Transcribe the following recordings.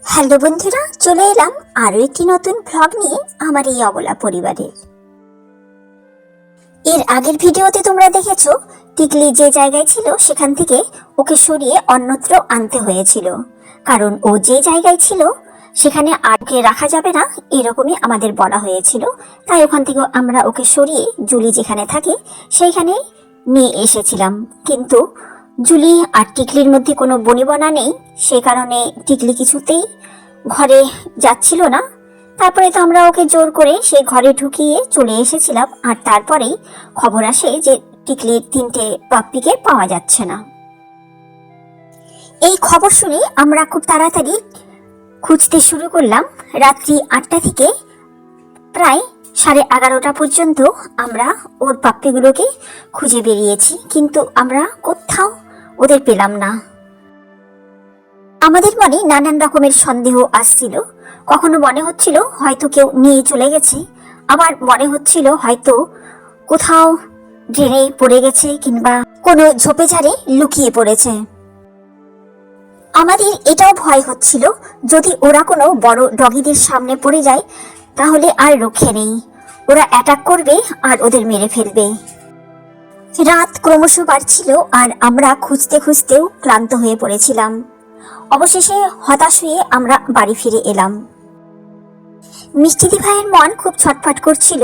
Hello বন্ধুরা, চলে এলাম আরও একটি নতুন ভ্লগ নিয়ে আমার এই অবলা পরিবারের। এর আগের ভিডিওতে তোমরা দেখেছো টিকলি যে জায়গায় ছিল সেখান থেকে ওকে সরিয়ে অন্যত্র আনতে হয়েছিল, কারণ ও যে জায়গায় ছিল সেখানে আটকে রাখা যাবে না এরকমই আমাদের বলা হয়েছিল। তাই ওখান থেকে আমরা ওকে সরিয়ে জুলি যেখানে থাকে সেইখানে নিয়ে এসেছিলাম। কিন্তু জুলি আর টিকলির মধ্যে কোনো বনিবনা নেই, সে কারণে টিকলি কিছুতেই ঘরে যাচ্ছিল না। তারপরে তো আমরা ওকে জোর করে সেই ঘরে ঢুকিয়ে চলে এসেছিলাম, আর তারপরেই খবর আসে যে টিকলির 3টে পাপ্পিকে পাওয়া যাচ্ছে না। এই খবর শুনে আমরা খুব তাড়াতাড়ি খুঁজতে শুরু করলাম। রাত্রি 8টা থেকে প্রায় 11:30 পর্যন্ত আমরা ওর পাপ্পিগুলোকে খুঁজে বেরিয়েছি, কিন্তু আমরা কোথাও ওদের পেলাম না। আমাদের মনে নানান রকমের সন্দেহ আসছিল। কখনো মনে হচ্ছিল হয়তো কেউ নিয়ে চলে গেছে, আবার মনে হচ্ছিল হয়তো কোথাও ড্রেনে পড়ে গেছে কিংবা কোনো ঝোপে ঝাড়ে লুকিয়ে পড়েছে। আমাদের এটাও ভয় হচ্ছিল যদি ওরা কোনো বড় ডগিদের সামনে পড়ে যায় তাহলে আর রক্ষে নেই, ওরা অ্যাটাক করবে আর ওদের মেরে ফেলবে। রাত ক্রমশ বাড়ছিল আর আমরা খুঁজতে খুঁজতেও ক্লান্ত হয়ে পড়েছিলাম। অবশেষে হতাশ হয়ে আমরা বাড়ি ফিরে এলাম। মিষ্টিদি ভাইয়ের মন খুব ছটফট করছিল,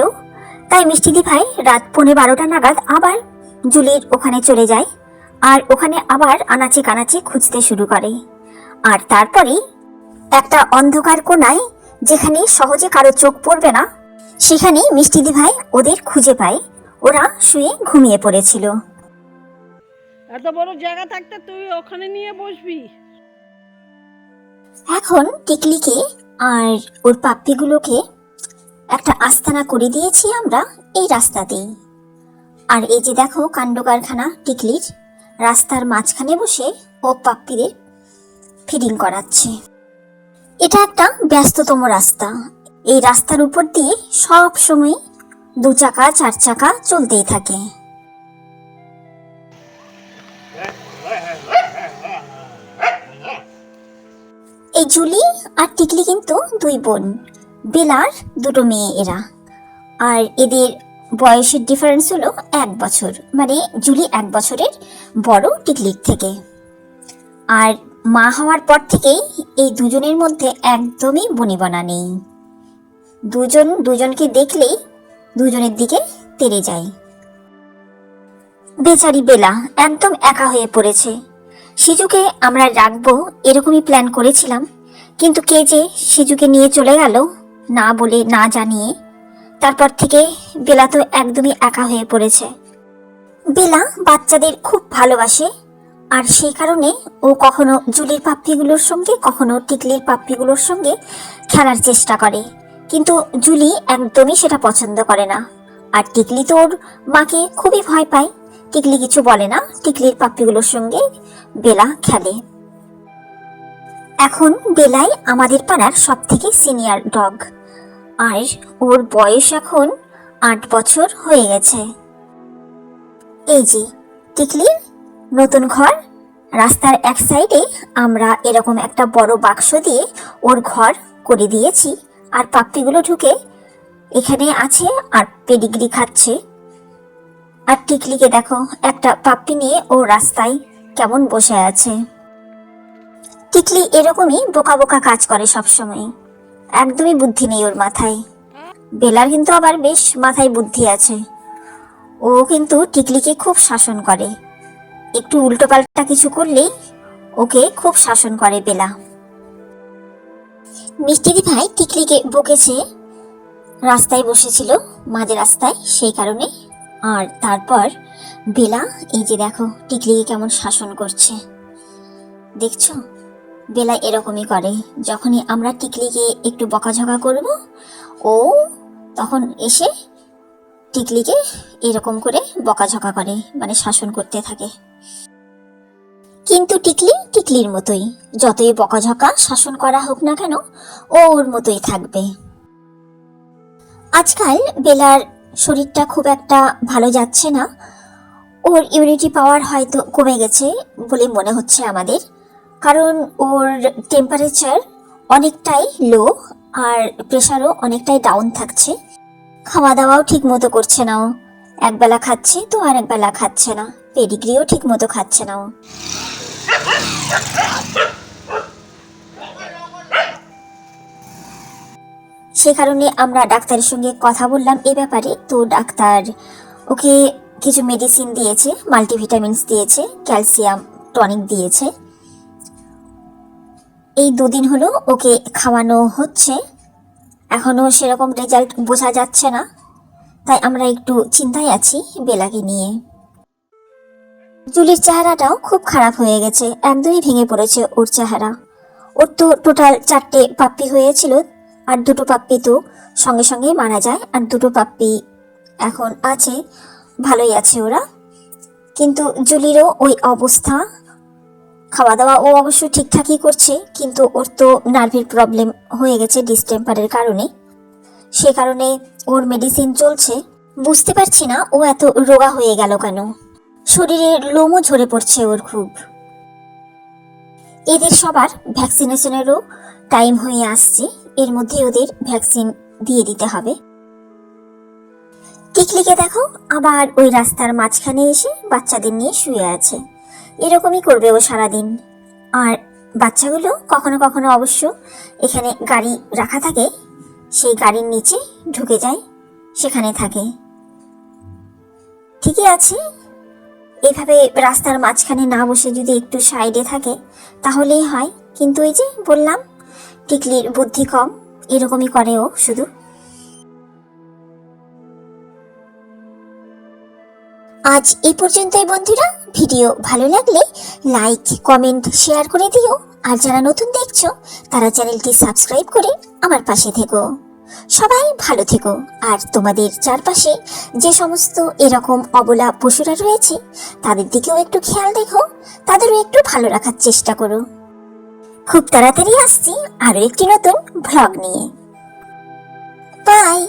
তাই মিষ্টিদি ভাই রাত 12:15 নাগাদ আবার জুলির ওখানে চলে যায় আর ওখানে আবার আনাচে কানাচে খুঁজতে শুরু করে। আর তারপরেই একটা অন্ধকার কোণায়, যেখানে সহজে কারো চোখ পড়বে না, সেখানে মিষ্টিদি ভাই ওদের খুঁজে পায়। ওরা শুয়ে ঘুমিয়ে পড়েছিল। এত বড় জায়গা থাকতে তুই ওখানে নিয়ে বসবি। এখন টিকলিকে আর ওর পাপ্পিগুলোকে একটা আস্তানা করে দিয়েছি আমরা এই রাস্তাতেই। আর এই যে দেখো কাণ্ড কারখানা টিকলির, রাস্তার মাঝখানে বসে ও পাপ্পিদের ফিডিং করাচ্ছে। এটা একটা ব্যস্ততম রাস্তা। এই রাস্তার উপর দিয়ে সব সময় 2 চাকা 4 চাকা চলতেই থাকে। এই জুলি আর টিকলি কিন্তু 2 বোন, বেলার 2টো মেয়ে এরা। আর এদের বয়সের ডিফারেন্স হলো 1 বছর, মানে জুলি 1 বছরের বড় টিকলির থেকে। আর মা হওয়ার পর থেকেই এই দুজনের মধ্যে একদমই বনিবনা নেই। দুজনকে দেখলেই দুজনের দিকে তেড়ে যায়। বেচারি বেলা একদম একা হয়ে পড়েছে। সিজুকে আমরা রাখবো এরকমই প্ল্যান করেছিলাম, কিন্তু কে যে সিজুকে নিয়ে চলে গেল না বলে না জানিয়ে। তারপর থেকে বেলা তো একদমই একা হয়ে পড়েছে। বেলা বাচ্চাদের খুব ভালোবাসে, আর সেই কারণে ও কখনো জুলির পাপ্পিগুলোর সঙ্গে কখনো টিকলির পাপ্পিগুলোর সঙ্গে খেলার চেষ্টা করে, কিন্তু জুলি একদমই সেটা পছন্দ করে না। আর টিকলি তো ওর মাকে খুবই ভয় পায়। টিকলি কিছু বলে না, টিকলির পাপ্পিগুলোর সঙ্গে বেলা খেলে। এখন বেলাই আমাদের পাড়ার সব থেকে সিনিয়র ডগ, আর ওর বয়স এখন 8 বছর হয়ে গেছে। এই যে টিকলির নতুন ঘর, রাস্তার এক সাইডে আমরা এরকম একটা বড় বাক্স দিয়ে ওর ঘর করে দিয়েছি, আর পাপ্পিগুলো ঢুকে এখানে আছে আর পেডিগ্রি খাচ্ছে। আর টিকলিকে দেখো একটা পাপ্পি নিয়ে ও রাস্তায় কেমন বসে আছে। টিকলি এরকমই বোকা বোকা কাজ করে সব সময়, একদমই বুদ্ধি নেই ওর মাথায়। বেলার কিন্তু আবার বেশ মাথায় বুদ্ধি আছে। ও কিন্তু টিকলিকে খুব শাসন করে, একটু উল্টোপাল্টা কিছু করলেই ওকে খুব শাসন করে বেলা। মিষ্টিদি ভাই টিকলিকে বকেছে, রাস্তায় বসেছিল মাঝ রাস্তায়, সেই কারণে। আর তারপর বেলা এই যে দেখো টিকলিকে কেমন শাসন করছে, দেখছো? বেলা এরকমই করে, যখনই আমরা টিকলিকে একটু বকাঝকা করব ও তখন এসে টিকলিকে এরকম করে বকাঝকা করে, মানে শাসন করতে থাকে। কিন্তু টিকলি টিকলির মতোই, যতই বকাঝকা শাসন করা হোক না কেন ও ওর মতোই থাকবে। আজকাল বেলার শরীরটা খুব একটা ভালো যাচ্ছে না, ওর ইমিউনিটি পাওয়ার হয়তো কমে গেছে বলে মনে হচ্ছে আমাদের, কারণ ওর টেম্পারেচার অনেকটাই লো, আর প্রেশারও অনেকটাই ডাউন থাকছে। খাওয়া দাওয়াও ঠিক মতো করছে না ও, একবেলা খাচ্ছে তো আর একবেলা খাচ্ছে না, পেডিগ্রিও ঠিক মতো খাচ্ছে না ও। সে কারণে আমরা ডাক্তারের সঙ্গে কথা বললাম এ ব্যাপারে। তো ডাক্তার ওকে কিছু মেডিসিন দিয়েছে, মাল্টিভিটামিনস দিয়েছে, ক্যালসিয়াম টনিক দিয়েছে। এই 2 দিন হলো ওকে খাওয়ানো হচ্ছে, এখনো সেরকম রেজাল্ট বোঝা যাচ্ছে না, তাই আমরা একটু চিন্তায় আছি বেলাকে নিয়ে। জুলির চেহারাটাও খুব খারাপ হয়ে গেছে, একদমই ভেঙে পড়েছে ওর চেহারা। ওর তো টোটাল 4টে পাপ্পি হয়েছিল, আর 2টো পাপ্পি তো সঙ্গে সঙ্গে মারা যায়, আর 2টো পাপ্পি এখন আছে, ভালোই আছে ওরা। কিন্তু জুলিরও ওই অবস্থা। খাওয়া দাওয়া ও অবশ্য ঠিকঠাকই করছে, কিন্তু ওর তো নার্ভের প্রবলেম হয়ে গেছে ডিসটেম্পারের কারণে। সে কারণে ওর মেডিসিন চলছে। বুঝতে পারছি না ও এত রোগা হয়ে গেল কেন, শরীরে লোমও ঝরে পড়ছে ওর খুব। এদের সবার ভ্যাকসিনেশনেরও টাইম হয়ে আসছে, এর মধ্যে ওদের ভ্যাকসিন দিয়ে দিতে হবে। টিকলিকে দেখো আবার ওই রাস্তার মাঝখানে এসে বাচ্চাদের নিয়ে শুয়ে আছে, এরকমই করবে ও সারাদিন। আর বাচ্চাগুলো কখনো কখনো অবশ্য এখানে গাড়ি রাখা থাকে, সেই গাড়ির নিচে ঢুকে যায়, সেখানে থাকে। ঠিকই আছে, এভাবে রাস্তার মাঝখানে না বসে যদি একটু সাইডে থাকে তাহলেই হয়। কিন্তু ওই যে বললাম, টিকলির বুদ্ধি কম, এরকমই করে ও শুধু। আজ এই পর্যন্তই বন্ধুরা। ভিডিও ভালো লাগলে লাইক, কমেন্ট, শেয়ার করে দিও। আর যারা নতুন দেখছো তারা চ্যানেলটি সাবস্ক্রাইব করে আমার পাশে থেকো। সবাই ভালো থেকো, আর তোমাদের চারপাশে যে সমস্ত এরকম অবলা পশুরা রয়েছে তাদের দিকেও একটু খেয়াল রেখো, তাদেরও একটু ভালো রাখার চেষ্টা করো। খুব তাড়াতাড়ি আসছি আরো একটি নতুন ভ্লগ নিয়ে। বাই।